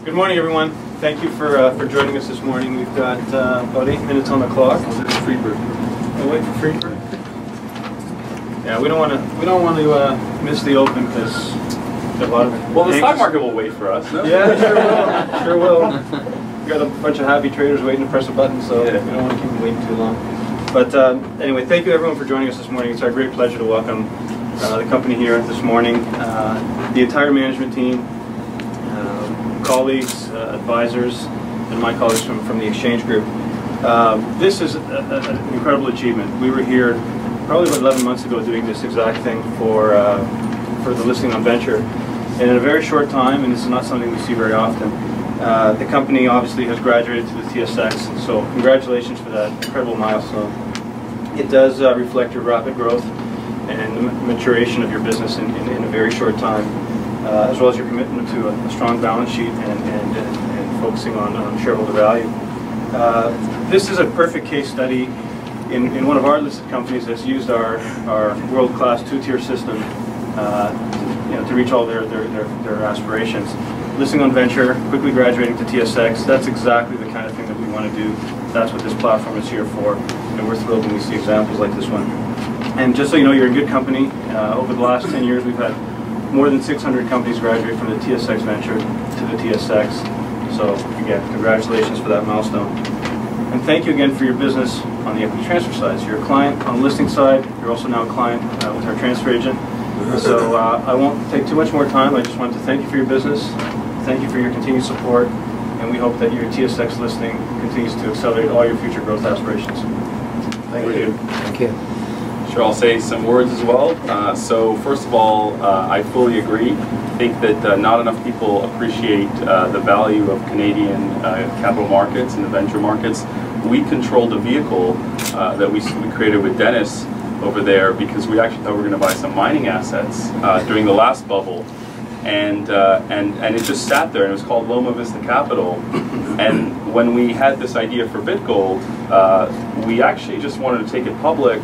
Good morning, everyone. Thank you for joining us this morning. We've got about 8 minutes on the clock. Freebird. We'll wait for Freebird. Yeah, we don't want to miss the open because a lot of. Well, the stock market will wait for us. No? Yeah, sure will. We've got a bunch of happy traders waiting to press a button, so we don't want to keep them waiting too long. But anyway, thank you everyone for joining us this morning. It's our great pleasure to welcome the company here this morning, the entire management team, colleagues, advisors, and my colleagues from the exchange group. This is an incredible achievement. We were here probably about 11 months ago doing this exact thing for the listing on Venture. And in a very short time, and this is not something we see very often, the company obviously has graduated to the TSX, and so congratulations for that incredible milestone. It does reflect your rapid growth and the maturation of your business in a very short time, as well as your commitment to a strong balance sheet and focusing on shareholder value. This is a perfect case study in one of our listed companies that's used our world-class two-tier system to reach all their aspirations. Listing on Venture, quickly graduating to TSX, that's exactly the kind of thing that we want to do. That's what this platform is here for, and we're thrilled when we see examples like this one. And just so you know, you're in good company. Over the last 10 years, we've had more than 600 companies graduate from the TSX Venture to the TSX. So again, congratulations for that milestone. And thank you again for your business on the equity transfer side. So you're a client on the listing side. You're also now a client with our transfer agent. So I won't take too much more time. I just wanted to thank you for your business. Thank you for your continued support. And we hope that your TSX listing continues to accelerate all your future growth aspirations. Thank you. Thank you. Sure, I'll say some words as well. So first of all, I fully agree. I think that not enough people appreciate the value of Canadian capital markets and the venture markets. We controlled a vehicle that we created with Dennis over there because we actually thought we were going to buy some mining assets during the last bubble. And it just sat there, and it was called Loma Vista Capital. And when we had this idea for BitGold, we actually just wanted to take it public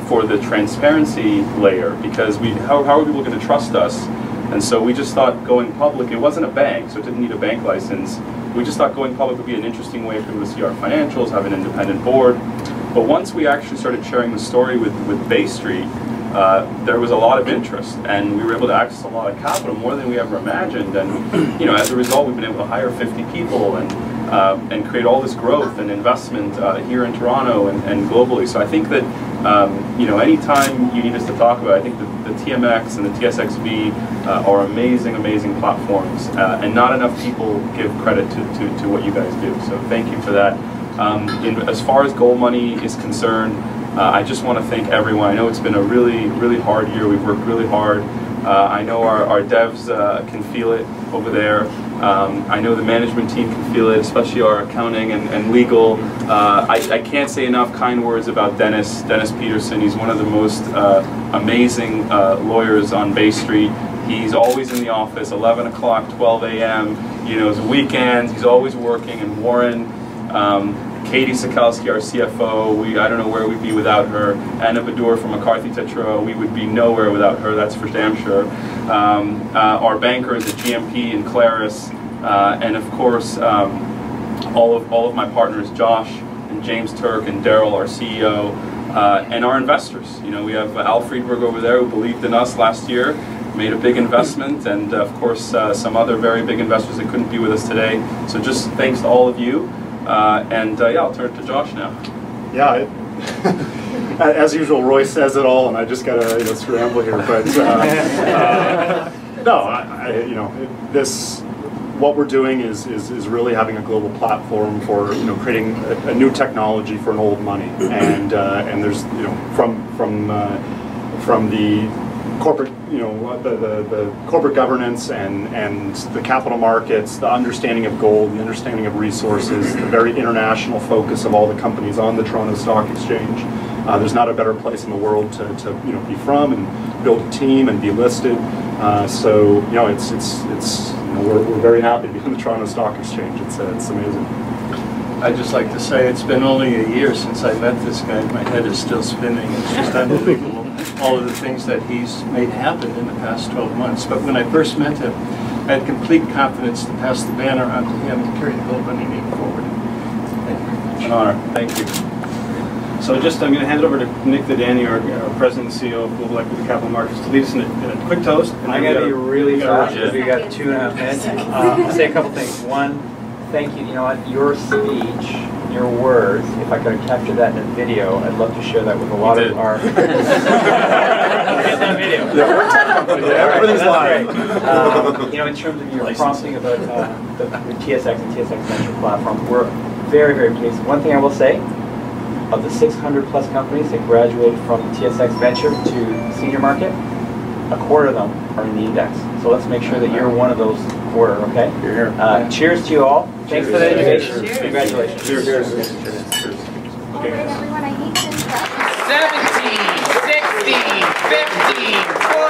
for the transparency layer, because how are people going to trust us? And so we just thought going public, it wasn't a bank, so it didn't need a bank license. We just thought going public would be an interesting way for people to see our financials, have an independent board. But once we actually started sharing the story with Bay Street, there was a lot of interest, and we were able to access a lot of capital, more than we ever imagined. And as a result, we've been able to hire 50 people and create all this growth and investment here in Toronto and globally. So I think that anytime you need us to talk about it, I think the TMX and the TSXV are amazing, amazing platforms, and not enough people give credit to what you guys do. So thank you for that. As far as GoldMoney is concerned, I just want to thank everyone. I know it's been a really, really hard year. We've worked really hard. I know our devs can feel it over there. I know the management team can feel it, especially our accounting and legal. I can't say enough kind words about Dennis Peterson. He's one of the most amazing lawyers on Bay Street. He's always in the office, 11 o'clock, 12 a.m. His weekends, he's always working. And Warren, Katie Sokalski, our CFO, I don't know where we'd be without her. Anna Badur from McCarthy Tetra, we would be nowhere without her, that's for damn sure. Our bankers at GMP and Claris, and of course, all of my partners, Josh and James Turk and Daryl, our CEO, and our investors. We have Al Friedberg over there who believed in us last year, made a big investment, and of course, some other very big investors that couldn't be with us today. So just thanks to all of you. I'll turn it to Josh now. Yeah, as usual, Roy says it all, and I just gotta scramble here. But what we're doing is really having a global platform for creating a new technology for an old money, and there's from the corporate, the corporate governance and the capital markets, the understanding of gold, the understanding of resources, the very international focus of all the companies on the Toronto Stock Exchange. There's not a better place in the world to be from and build a team and be listed. We're very happy to be on the Toronto Stock Exchange. It's amazing. I'd just like to say it's been only a year since I met this guy. My head is still spinning. It's just unbelievable, all of the things that he's made happen in the past 12 months. But when I first met him, I had complete confidence to pass the banner on to him and carry the GoldMoney name forward. An honor. Thank you. So just, I'm going to hand it over to Nick Vidani, our President and CEO of Global Equity Capital Markets, to lead us in a quick toast. I'm going to be really fast because we got 2.5 minutes. I'll say a couple things. One, thank you. You know what? Your speech, your words, if I could have captured that in a video, I'd love to share that with a lot of our... Get that video. Everything's live. You know, in terms of your prompting about the TSX and TSX Venture platform, we're very, very pleased. One thing I will say, of the 600 plus companies that graduated from TSX Venture to senior market, a quarter of them are in the index. So let's make sure that you're one of those quarter, okay? You're here. Cheers to you all. Thanks for the education. Cheers. Congratulations. Cheers. All right, everyone, I hate to interrupt. 17, 16, 15, 14.